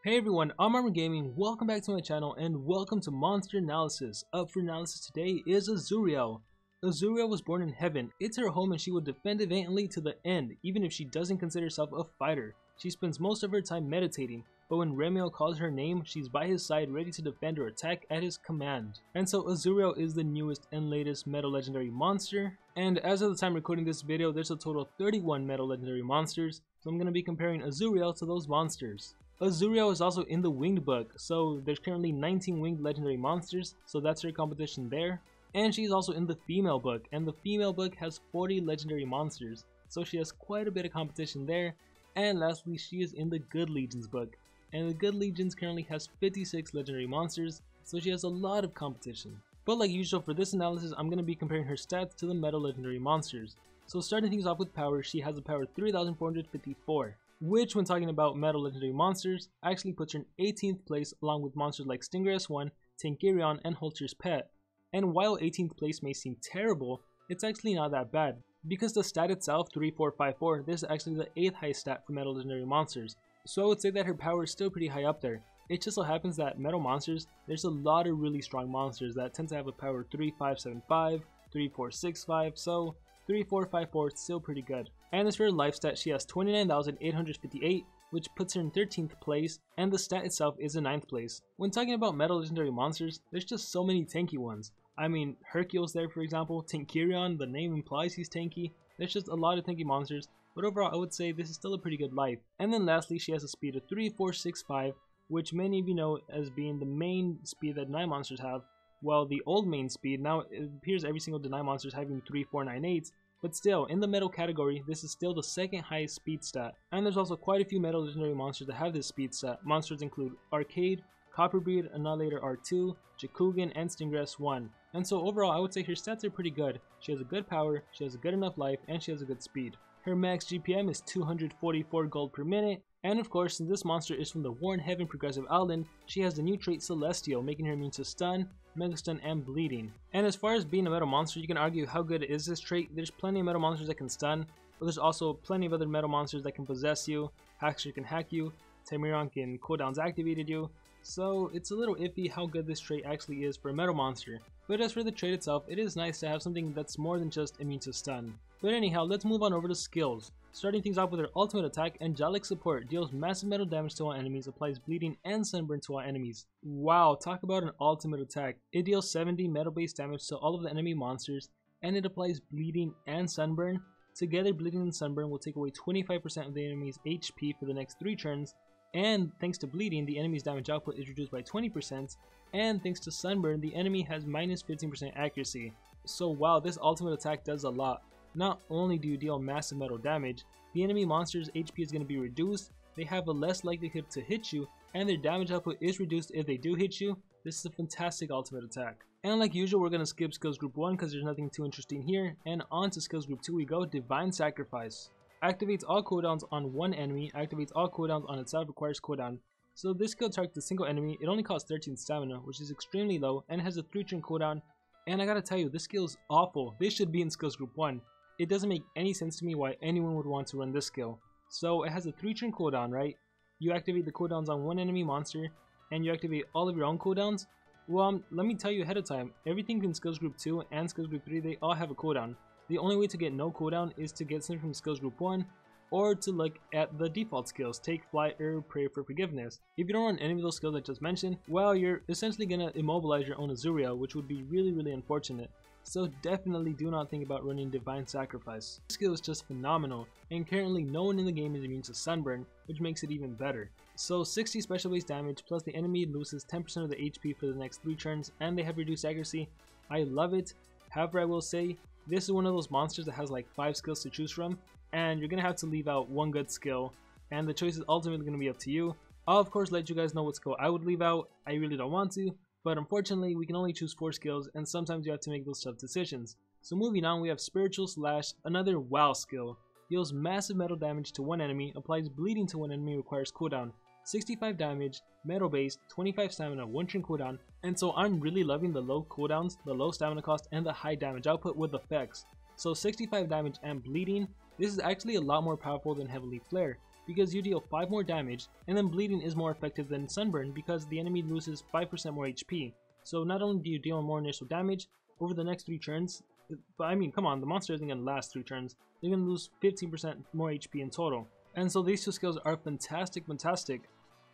Hey everyone, I'm Armor Gaming, welcome back to my channel and welcome to Monster Analysis. Up for analysis today is Azuriel. Azuriel was born in heaven. It's her home and she will defend it valiantly to the end, even if she doesn't consider herself a fighter. She spends most of her time meditating, but when Retribution calls her name, she's by his side ready to defend or attack at his command. And so Azuriel is the newest and latest Metal Legendary monster, and as of the time recording this video, there's a total of 31 Metal Legendary monsters, so I'm going to be comparing Azuriel to those monsters. Azuriel is also in the Winged book, so there's currently 19 Winged Legendary monsters, so that's her competition there. And she's also in the Female book, and the Female book has 40 Legendary monsters, so she has quite a bit of competition there. And lastly, she is in the Good Legions book, and the Good Legions currently has 56 Legendary monsters, so she has a lot of competition. But like usual for this analysis, I'm going to be comparing her stats to the Metal Legendary monsters. So starting things off with power, she has a power 3454. Which, when talking about Metal Legendary monsters, actually puts her in 18th place along with monsters like Stinger S1, Tankirion, and Holter's Pet. And while 18th place may seem terrible, it's actually not that bad, because the stat itself, 3454, this is actually the 8th highest stat for Metal Legendary monsters. So I would say that her power is still pretty high up there. It just so happens that Metal monsters, there's a lot of really strong monsters that tend to have a power 3575, 3465, so 3454 is still pretty good. And as for her life stat, she has 29,858, which puts her in 13th place, and the stat itself is in 9th place. When talking about Metal Legendary monsters, there's just so many tanky ones. I mean, Hercule's there for example, Tankirion, the name implies he's tanky. There's just a lot of tanky monsters, but overall I would say this is still a pretty good life. And then lastly, she has a speed of 3465, which many of you know as being the main speed that Deny monsters have. Well, the old main speed, now it appears every single Deny monster is having 3498, but still, in the Metal category, this is still the second highest speed stat. And there's also quite a few Metal Legendary monsters that have this speed stat. Monsters include Arcade, Copperbreed, Annihilator R2, Jakugan, and Stinger S1. And so overall, I would say her stats are pretty good. She has a good power, she has a good enough life, and she has a good speed. Her max GPM is 244 gold per minute, and of course, since this monster is from the War in Heaven Progressive Island, she has the new trait Celestial, making her immune to stun, mega stun, and bleeding. And as far as being a metal monster, you can argue how good is this trait. There's plenty of metal monsters that can stun, but there's also plenty of other metal monsters that can possess you, Hackster can hack you, Taimyron can cooldowns activated you, so it's a little iffy how good this trait actually is for a metal monster. But as for the trait itself, it is nice to have something that's more than just immune to stun. But anyhow, let's move on over to skills. Starting things off with her ultimate attack, Angelic Support deals massive metal damage to all enemies, applies bleeding and sunburn to all enemies. Wow, talk about an ultimate attack. It deals 70 metal based damage to all of the enemy monsters, and it applies bleeding and sunburn. Together, bleeding and sunburn will take away 25% of the enemy's HP for the next 3 turns, and thanks to bleeding, the enemy's damage output is reduced by 20%, and thanks to sunburn, the enemy has minus 15% accuracy. So wow, this ultimate attack does a lot. Not only do you deal massive metal damage, the enemy monster's HP is going to be reduced, they have a less likelihood to hit you, and their damage output is reduced if they do hit you. This is a fantastic ultimate attack. And like usual, we're going to skip skills group 1 because there's nothing too interesting here, and on to skills group 2 we go. Divine Sacrifice. Activates all cooldowns on one enemy, activates all cooldowns on itself, requires cooldown. So this skill targets a single enemy, it only costs 13 stamina, which is extremely low, and has a 3-turn cooldown. And I gotta tell you, this skill is awful. This should be in skills group 1. It doesn't make any sense to me why anyone would want to run this skill. So it has a 3-turn cooldown, right? You activate the cooldowns on one enemy monster, and you activate all of your own cooldowns. Well, let me tell you ahead of time, everything in skills group 2 and skills group 3, they all have a cooldown. The only way to get no cooldown is to get something from skills group 1, or to look at the default skills, Take Flight or Pray for Forgiveness. If you don't run any of those skills I just mentioned, well, you're essentially gonna immobilize your own Azuriel, which would be really unfortunate. So definitely do not think about running Divine Sacrifice. This skill is just phenomenal, and currently no one in the game is immune to sunburn, which makes it even better. So 60 special base damage, plus the enemy loses 10% of the HP for the next 3 turns, and they have reduced accuracy. I love it. However, I will say, this is one of those monsters that has like 5 skills to choose from, and you're gonna have to leave out one good skill, and the choice is ultimately gonna be up to you. I'll of course let you guys know what skill I would leave out. I really don't want to, but unfortunately we can only choose 4 skills, and sometimes you have to make those tough decisions. So moving on, we have Spiritual Slash, another WoW skill. Deals massive metal damage to one enemy, applies bleeding to one enemy, requires cooldown. 65 damage, metal based, 25 stamina, 1-turn cooldown, and so I'm really loving the low cooldowns, the low stamina cost, and the high damage output with effects. So 65 damage and bleeding, this is actually a lot more powerful than Heavenly Flare. because you deal 5 more damage, and then bleeding is more effective than sunburn because the enemy loses 5% more HP. So not only do you deal more initial damage over the next 3 turns, but I mean, come on, the monster isn't going to last 3 turns. They're going to lose 15% more HP in total. And so these 2 skills are fantastic.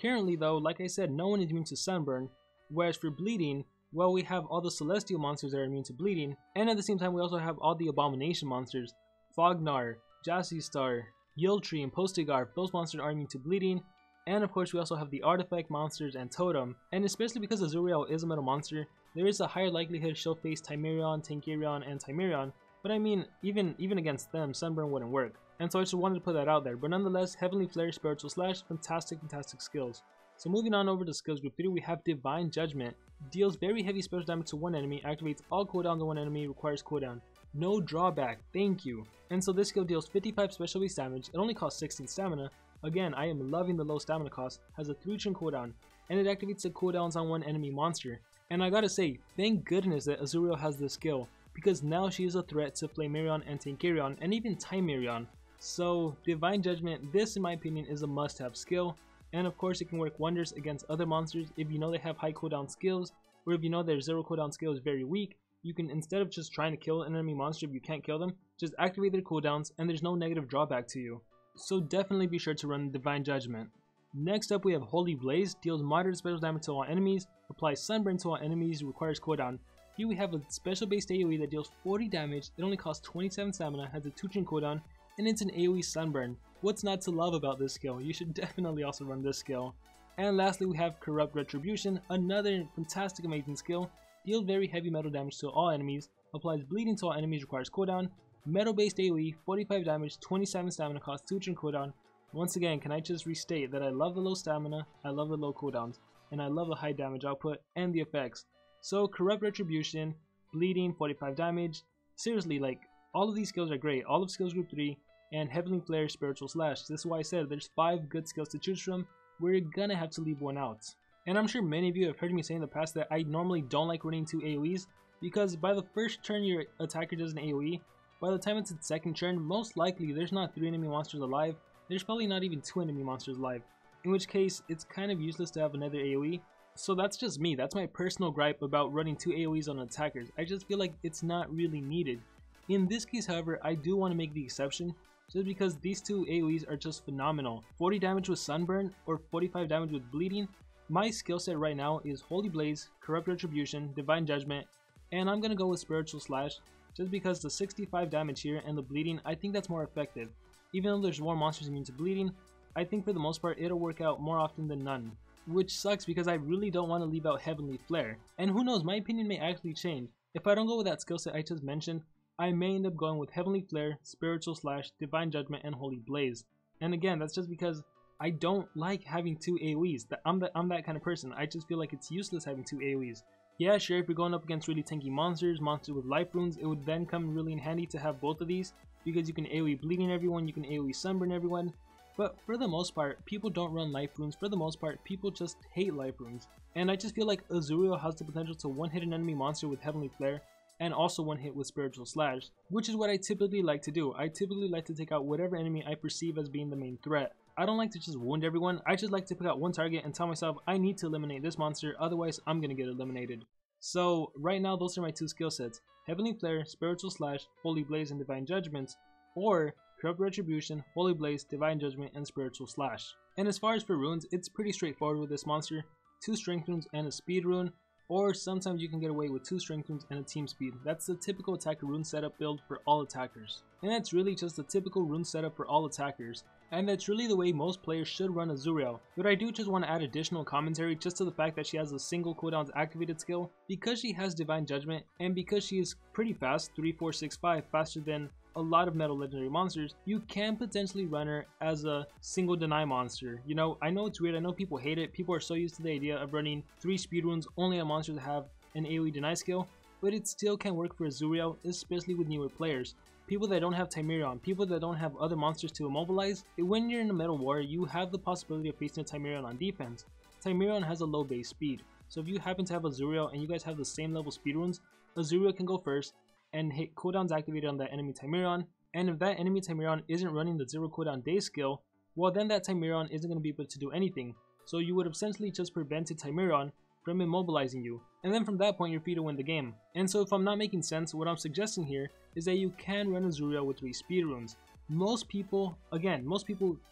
Currently though, like I said, no one is immune to sunburn, whereas for bleeding, well, we have all the celestial monsters that are immune to bleeding, and at the same time we also have all the abomination monsters, Fognar, Jassy Star, Yiltree, and Postigar. Those monsters are immune to bleeding. And of course we also have the artifact monsters and totem, and especially because Azuriel is a metal monster, there is a higher likelihood she'll face Timerion, Tankerion, and Timerion, but I mean, even against them, Sunburn wouldn't work. And so I just wanted to put that out there, but nonetheless, Heavenly Flare, Spiritual Slash, fantastic skills. So moving on over to skills group 3, we have Divine Judgment. Deals very heavy special damage to one enemy, activates all cooldowns on one enemy, requires cooldown. No drawback, thank you. And so this skill deals 55 special base damage, it only costs 16 stamina. Again, I am loving the low stamina cost, has a 3-turn cooldown, and it activates the cooldowns on one enemy monster. And I gotta say, thank goodness that Azuriel has this skill, because now she is a threat to Flamerion and Tankerion, and even Timerion. So, Divine Judgment, this in my opinion is a must-have skill, and of course it can work wonders against other monsters if you know they have high cooldown skills, or if you know their 0 cooldown skill is very weak. You can, instead of just trying to kill an enemy monster if you can't kill them, just activate their cooldowns and there's no negative drawback to you. So definitely be sure to run Divine Judgment. Next up we have Holy Blaze, deals moderate special damage to all enemies, applies sunburn to all enemies, requires cooldown. Here we have a special based AoE that deals 40 damage, it only costs 27 stamina, has a 2-turn cooldown, and it's an AoE sunburn. What's not to love about this skill? You should definitely also run this skill. And lastly we have Corrupt Retribution, another fantastic amazing skill, deals very heavy metal damage to all enemies, applies bleeding to all enemies, requires cooldown, metal based AoE, 45 damage, 27 stamina cost, 2-turn cooldown. Once again, can I just restate that I love the low stamina, I love the low cooldowns, and I love the high damage output and the effects. So Corrupt Retribution, bleeding, 45 damage, seriously, like, all of these skills are great, all of skills group 3, and Heavenly Flare, Spiritual Slash. This is why I said there's 5 good skills to choose from, where you're gonna have to leave one out. And I'm sure many of you have heard me say in the past that I normally don't like running 2 AoEs, because by the first turn your attacker does an AoE, by the time it's its second turn, most likely there's not 3 enemy monsters alive, there's probably not even 2 enemy monsters alive, in which case it's kind of useless to have another AoE. So that's just me, that's my personal gripe about running 2 AoEs on attackers. I just feel like it's not really needed. In this case however, I do want to make the exception, just because these 2 AoEs are just phenomenal. 40 damage with Sunburn or 45 damage with Bleeding. My skill set right now is Holy Blaze, Corrupt Retribution, Divine Judgment, and I'm gonna go with Spiritual Slash, just because the 65 damage here and the bleeding, I think that's more effective. Even though there's more monsters immune to bleeding, I think for the most part it'll work out more often than none. Which sucks because I really don't want to leave out Heavenly Flare. And who knows, my opinion may actually change. If I don't go with that skill set I just mentioned, I may end up going with Heavenly Flare, Spiritual Slash, Divine Judgment, and Holy Blaze. And again, that's just because I don't like having 2 AoEs. I'm that kind of person. I just feel like it's useless having 2 AoEs. Yeah, sure, if you're going up against really tanky monsters with life runes, it would then come really in handy to have both of these, because you can AoE bleeding everyone, you can AoE sunburn everyone. But for the most part, people don't run life runes. For the most part, people just hate life runes. And I just feel like Azuriel has the potential to one-hit an enemy monster with Heavenly Flare, and also one hit with Spiritual Slash, which is what I typically like to do. I typically like to take out whatever enemy I perceive as being the main threat. I don't like to just wound everyone, I just like to pick out one target and tell myself I need to eliminate this monster, otherwise I'm gonna get eliminated. So right now those are my 2 skill sets, Heavenly Flare, Spiritual Slash, Holy Blaze, and Divine Judgment, or Corrupt Retribution, Holy Blaze, Divine Judgment, and Spiritual Slash. And as far as for runes, it's pretty straightforward with this monster, 2 strength runes and a speed rune, or sometimes you can get away with 2 strength runes and a team speed. That's the typical attacker rune setup build for all attackers. And that's really just the typical rune setup for all attackers. And that's really the way most players should run Azuriel. But I do just want to add additional commentary just to the fact that she has a single cooldowns activated skill. Because she has Divine Judgment, and because she is pretty fast, 3, 4, 6, 5, faster than a lot of metal legendary monsters, you can potentially run her as a single deny monster. You know, I know it's weird, I know people hate it, people are so used to the idea of running 3 speed runes only on monsters that have an AoE deny skill, but it still can work for Azuriel, especially with newer players. People that don't have Timerion, people that don't have other monsters to immobilize, when you're in a metal war, you have the possibility of facing a Timerion on defense. Timerion has a low base speed, so if you happen to have Azuriel and you guys have the same level speed runes, Azuriel can go first and hit cooldowns activated on that enemy Timerion, and if that enemy Timerion isn't running the 0 cooldown day skill, well then that Timerion isn't going to be able to do anything. So you would have essentially just prevented Timerion from immobilizing you, and then from that point you're free to win the game. And so if I'm not making sense, what I'm suggesting here is that you can run Azuriel with 3 speed runes. Most people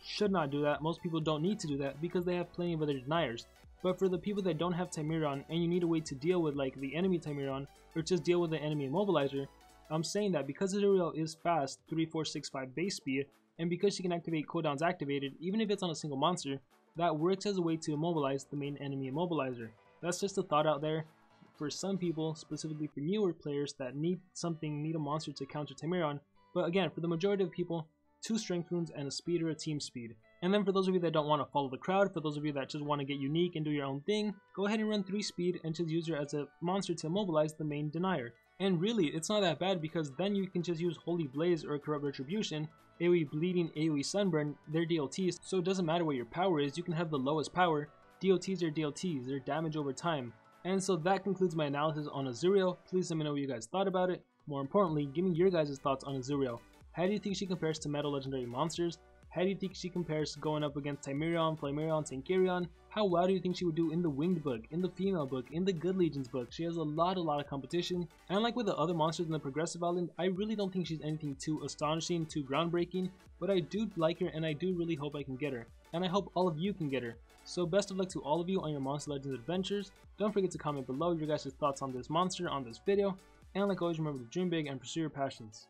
should not do that. Most people don't need to do that because they have plenty of other deniers. But for the people that don't have Timerion and you need a way to deal with like the enemy Timerion or just deal with the enemy immobilizer, I'm saying that because Azuriel is fast 3, 4, 6, 5 base speed, and because she can activate cooldowns activated even if it's on a single monster, that works as a way to immobilize the main enemy immobilizer. That's just a thought out there for some people, specifically for newer players that need a monster to counter Timerion. But again, for the majority of people, 2 strength runes and a speed or a team speed. And then for those of you that don't want to follow the crowd, for those of you that just want to get unique and do your own thing, go ahead and run 3 speed and just use her as a monster to immobilize the main denier. And really, it's not that bad because then you can just use Holy Blaze or Corrupt Retribution, AoE Bleeding, AoE Sunburn, they're DLTs, so it doesn't matter what your power is, you can have the lowest power. DLTs are DLTs, they're damage over time. And so that concludes my analysis on Azuriel. Please let me know what you guys thought about it. More importantly, give me your guys' thoughts on Azuriel. How do you think she compares to Metal Legendary monsters? How do you think she compares to going up against Timerion, Flamerion, Tankerion? How well do you think she would do in the Winged book, in the Female book, in the Good Legions book? She has a lot of competition. And like with the other monsters in the Progressive Island, I really don't think she's anything too astonishing, too groundbreaking, but I do like her and I do really hope I can get her. And I hope all of you can get her. So best of luck to all of you on your Monster Legends adventures. Don't forget to comment below your guys' thoughts on this monster, on this video. And like always, remember to dream big and pursue your passions.